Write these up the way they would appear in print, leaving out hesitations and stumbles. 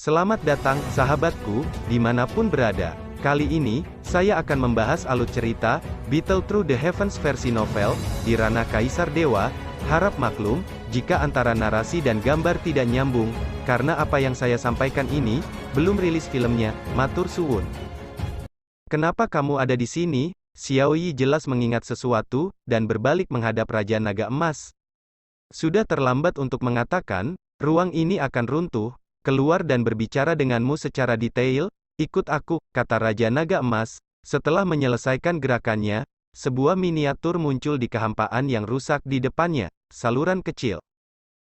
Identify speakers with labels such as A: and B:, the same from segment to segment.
A: Selamat datang, sahabatku, dimanapun berada. Kali ini, saya akan membahas alur cerita, Battle Through the Heavens versi novel, di ranah Kaisar Dewa. Harap maklum, jika antara narasi dan gambar tidak nyambung, karena apa yang saya sampaikan ini, belum rilis filmnya, matur suwun. Kenapa kamu ada di sini? Xiao Yi jelas mengingat sesuatu, dan berbalik menghadap Raja Naga Emas. Sudah terlambat untuk mengatakan, ruang ini akan runtuh. Keluar dan berbicara denganmu secara detail, ikut aku, kata Raja Naga Emas. Setelah menyelesaikan gerakannya, sebuah miniatur muncul di kehampaan yang rusak di depannya, saluran kecil.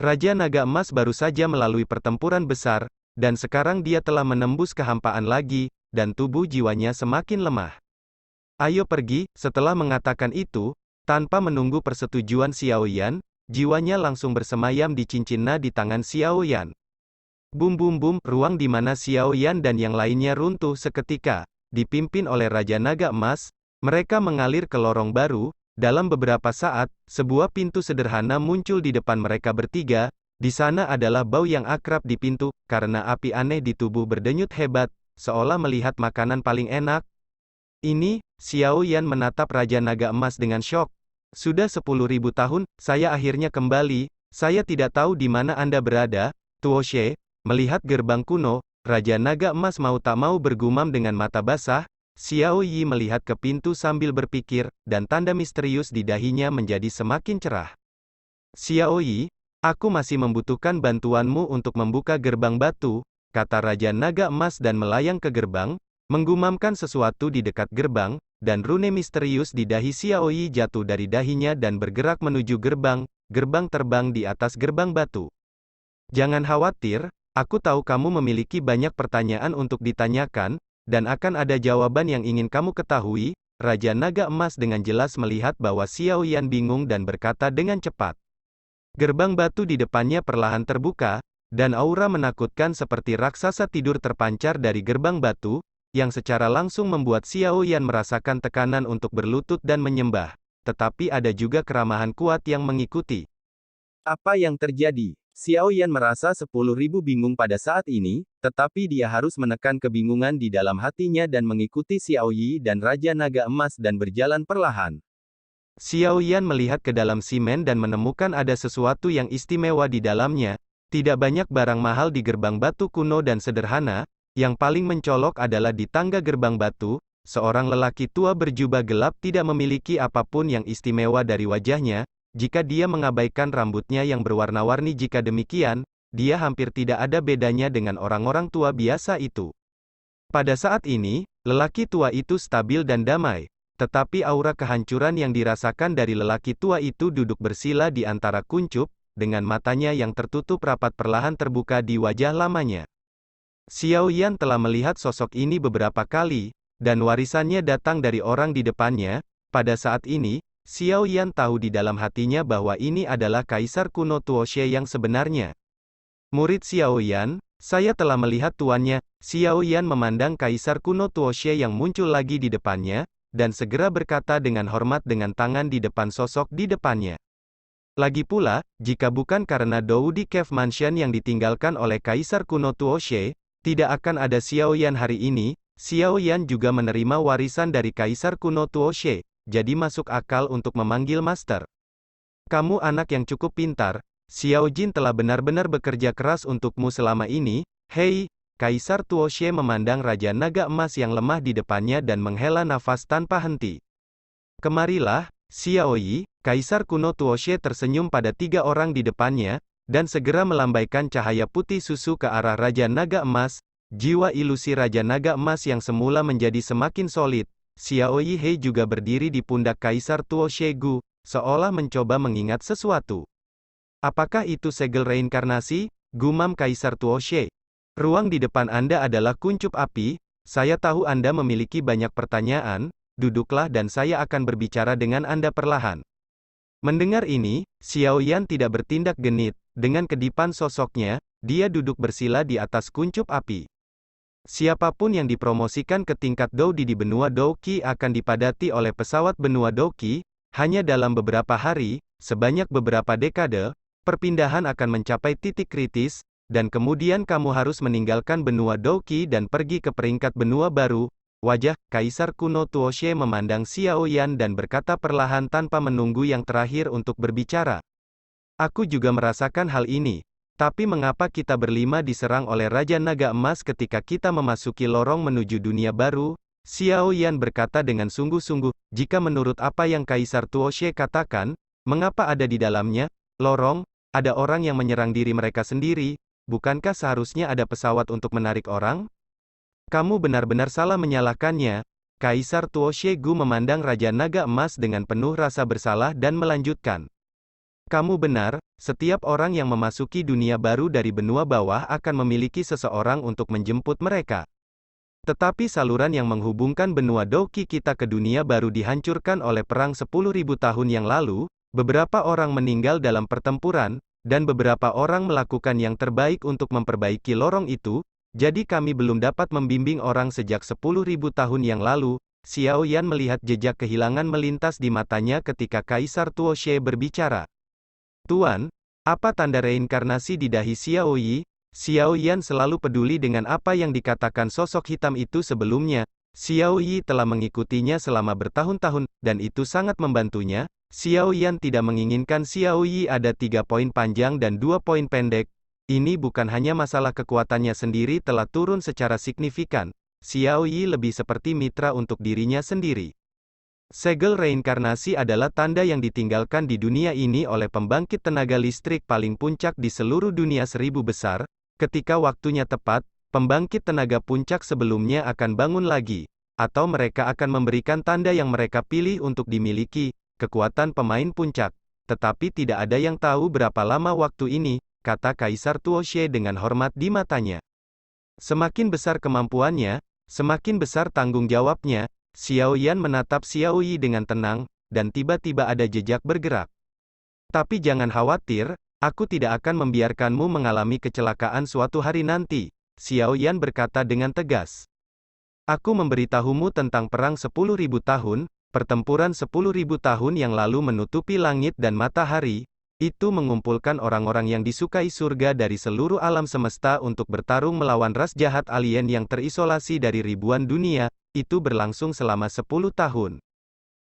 A: Raja Naga Emas baru saja melalui pertempuran besar, dan sekarang dia telah menembus kehampaan lagi, dan tubuh jiwanya semakin lemah. Ayo pergi, setelah mengatakan itu, tanpa menunggu persetujuan Xiao Yan, jiwanya langsung bersemayam di cincinnya di tangan Xiao Yan. Bum bum bum, ruang di mana Xiao Yan dan yang lainnya runtuh seketika, dipimpin oleh Raja Naga Emas, mereka mengalir ke lorong baru. Dalam beberapa saat, sebuah pintu sederhana muncul di depan mereka bertiga. Di sana adalah bau yang akrab di pintu, karena api aneh di tubuh berdenyut hebat, seolah melihat makanan paling enak. Ini, Xiao Yan menatap Raja Naga Emas dengan syok. Sudah 10.000 tahun, saya akhirnya kembali, saya tidak tahu di mana Anda berada, Tuo She. Melihat gerbang kuno, Raja Naga Emas mau tak mau bergumam dengan mata basah. Xiao Yi melihat ke pintu sambil berpikir, dan tanda misterius di dahinya menjadi semakin cerah. Xiao Yi, aku masih membutuhkan bantuanmu untuk membuka gerbang batu, kata Raja Naga Emas dan melayang ke gerbang, menggumamkan sesuatu di dekat gerbang, dan rune misterius di dahi Xiao Yi jatuh dari dahinya dan bergerak menuju gerbang terbang di atas gerbang batu. Jangan khawatir. Aku tahu kamu memiliki banyak pertanyaan untuk ditanyakan, dan akan ada jawaban yang ingin kamu ketahui. Raja Naga Emas dengan jelas melihat bahwa Xiao Yan bingung dan berkata dengan cepat. Gerbang batu di depannya perlahan terbuka, dan aura menakutkan seperti raksasa tidur terpancar dari gerbang batu, yang secara langsung membuat Xiao Yan merasakan tekanan untuk berlutut dan menyembah. Tetapi ada juga keramahan kuat yang mengikuti. Apa yang terjadi? Xiao Yan merasa 10.000 bingung pada saat ini, tetapi dia harus menekan kebingungan di dalam hatinya dan mengikuti Xiao Yi dan Raja Naga Emas dan berjalan perlahan. Xiao Yan melihat ke dalam simen dan menemukan ada sesuatu yang istimewa di dalamnya. Tidak banyak barang mahal di gerbang batu kuno dan sederhana, yang paling mencolok adalah di tangga gerbang batu. Seorang lelaki tua berjubah gelap tidak memiliki apapun yang istimewa dari wajahnya. Jika dia mengabaikan rambutnya yang berwarna-warni, jika demikian, dia hampir tidak ada bedanya dengan orang-orang tua biasa itu. Pada saat ini, lelaki tua itu stabil dan damai, tetapi aura kehancuran yang dirasakan dari lelaki tua itu duduk bersila di antara kuncup, dengan matanya yang tertutup rapat perlahan terbuka di wajah lamanya. Xiao Yan telah melihat sosok ini beberapa kali, dan warisannya datang dari orang di depannya. Pada saat ini, Xiao Yan tahu di dalam hatinya bahwa ini adalah Kaisar kuno Tuo She yang sebenarnya. Murid Xiao Yan, saya telah melihat tuannya. Xiao Yan memandang Kaisar kuno Tuo She yang muncul lagi di depannya, dan segera berkata dengan hormat dengan tangan di depan sosok di depannya. Lagi pula, jika bukan karena Doudi Cave Mansion yang ditinggalkan oleh Kaisar kuno Tuo She, tidak akan ada Xiao Yan hari ini. Xiao Yan juga menerima warisan dari Kaisar kuno Tuo She. Jadi masuk akal untuk memanggil master. Kamu anak yang cukup pintar, Xiao Jin telah benar-benar bekerja keras untukmu selama ini. Hei, Kaisar Tuo She memandang Raja Naga Emas yang lemah di depannya dan menghela nafas tanpa henti. Kemarilah, Xiao Yi. Kaisar kuno Tuo She tersenyum pada 3 orang di depannya, dan segera melambaikan cahaya putih susu ke arah Raja Naga Emas. Jiwa ilusi Raja Naga Emas yang semula menjadi semakin solid. Xiao Yi Hei juga berdiri di pundak Kaisar Tuo She Gu, seolah mencoba mengingat sesuatu. Apakah itu segel reinkarnasi? Gumam Kaisar Tuo She. Ruang di depan Anda adalah kuncup api. Saya tahu Anda memiliki banyak pertanyaan. Duduklah dan saya akan berbicara dengan Anda perlahan. Mendengar ini, Xiao Yan tidak bertindak genit. Dengan kedipan sosoknya, dia duduk bersila di atas kuncup api. Siapapun yang dipromosikan ke tingkat Doudi di benua Douqi akan dipadati oleh pesawat benua Douqi. Hanya dalam beberapa hari, sebanyak beberapa dekade, perpindahan akan mencapai titik kritis, dan kemudian kamu harus meninggalkan benua Douqi dan pergi ke peringkat benua baru. Wajah Kaisar kuno Tuoxie memandang Xiao Yan dan berkata perlahan tanpa menunggu yang terakhir untuk berbicara. Aku juga merasakan hal ini. Tapi mengapa kita berlima diserang oleh Raja Naga Emas ketika kita memasuki lorong menuju dunia baru? Xiao Yan berkata dengan sungguh-sungguh, jika menurut apa yang Kaisar Tuoxie katakan, mengapa ada di dalamnya, lorong, ada orang yang menyerang diri mereka sendiri, bukankah seharusnya ada pesawat untuk menarik orang? Kamu benar-benar salah menyalahkannya. Kaisar Tuoxie Gu memandang Raja Naga Emas dengan penuh rasa bersalah dan melanjutkan. Kamu benar, setiap orang yang memasuki dunia baru dari benua bawah akan memiliki seseorang untuk menjemput mereka. Tetapi saluran yang menghubungkan benua Douqi kita ke dunia baru dihancurkan oleh perang 10.000 tahun yang lalu, beberapa orang meninggal dalam pertempuran, dan beberapa orang melakukan yang terbaik untuk memperbaiki lorong itu, jadi kami belum dapat membimbing orang sejak 10.000 tahun yang lalu. Xiao Yan melihat jejak kehilangan melintas di matanya ketika Kaisar Tuoxie berbicara. Tuan, apa tanda reinkarnasi di dahi Xiao Yi? Xiao Yan selalu peduli dengan apa yang dikatakan sosok hitam itu sebelumnya. Xiao Yi telah mengikutinya selama bertahun-tahun, dan itu sangat membantunya. Xiao Yan tidak menginginkan Xiao Yi ada 3 poin panjang dan 2 poin pendek. Ini bukan hanya masalah kekuatannya sendiri telah turun secara signifikan. Xiao Yi lebih seperti mitra untuk dirinya sendiri. Segel reinkarnasi adalah tanda yang ditinggalkan di dunia ini oleh pembangkit tenaga listrik paling puncak di seluruh dunia 1000 besar. Ketika waktunya tepat, pembangkit tenaga puncak sebelumnya akan bangun lagi, atau mereka akan memberikan tanda yang mereka pilih untuk dimiliki, kekuatan pemain puncak. Tetapi tidak ada yang tahu berapa lama waktu ini, kata Kaisar Tuoxie dengan hormat di matanya. Semakin besar kemampuannya, semakin besar tanggung jawabnya. Xiao Yan menatap Xiao Yi dengan tenang, dan tiba-tiba ada jejak bergerak. Tapi jangan khawatir, aku tidak akan membiarkanmu mengalami kecelakaan suatu hari nanti, Xiao Yan berkata dengan tegas. Aku memberitahumu tentang perang 10.000 tahun, pertempuran 10.000 tahun yang lalu menutupi langit dan matahari, itu mengumpulkan orang-orang yang disukai surga dari seluruh alam semesta untuk bertarung melawan ras jahat alien yang terisolasi dari ribuan dunia, itu berlangsung selama 10 tahun.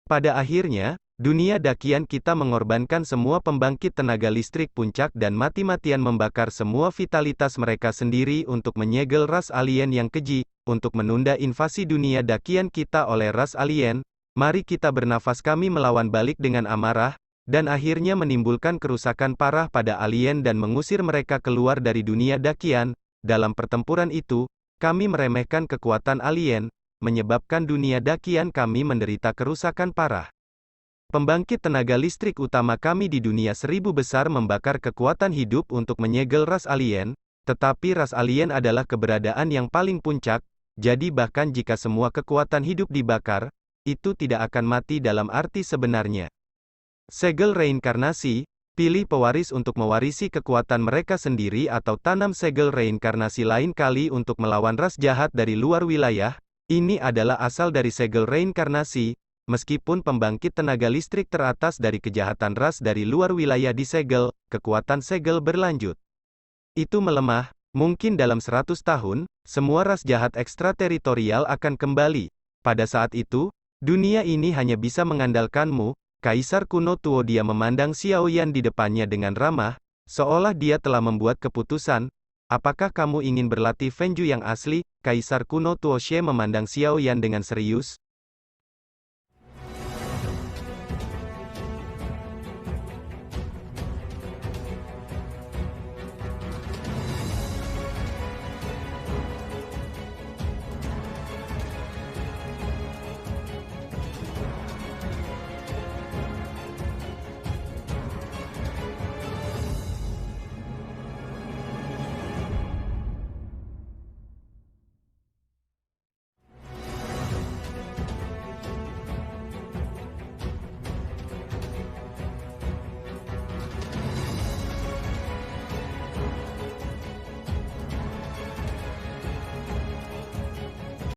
A: Pada akhirnya, dunia dakian kita mengorbankan semua pembangkit tenaga listrik puncak dan mati-matian membakar semua vitalitas mereka sendiri untuk menyegel ras alien yang keji, untuk menunda invasi dunia dakian kita oleh ras alien. Mari kita bernafas kami melawan balik dengan amarah, dan akhirnya menimbulkan kerusakan parah pada alien dan mengusir mereka keluar dari dunia dakian. Dalam pertempuran itu, kami meremehkan kekuatan alien, menyebabkan dunia dakian kami menderita kerusakan parah. Pembangkit tenaga listrik utama kami di dunia 1000 besar membakar kekuatan hidup untuk menyegel ras alien, tetapi ras alien adalah keberadaan yang paling puncak, jadi bahkan jika semua kekuatan hidup dibakar, itu tidak akan mati dalam arti sebenarnya. Segel reinkarnasi, pilih pewaris untuk mewarisi kekuatan mereka sendiri atau tanam segel reinkarnasi lain kali untuk melawan ras jahat dari luar wilayah. Ini adalah asal dari segel reinkarnasi, meskipun pembangkit tenaga listrik teratas dari kejahatan ras dari luar wilayah disegel, kekuatan segel berlanjut. Itu melemah, mungkin dalam 100 tahun, semua ras jahat ekstrateritorial akan kembali. Pada saat itu, dunia ini hanya bisa mengandalkanmu. Kaisar kuno Tuo dia memandang Xiao Yan di depannya dengan ramah, seolah dia telah membuat keputusan. Apakah kamu ingin berlatih Fenju yang asli? Kaisar kuno Tuoxie memandang Xiao Yan dengan serius.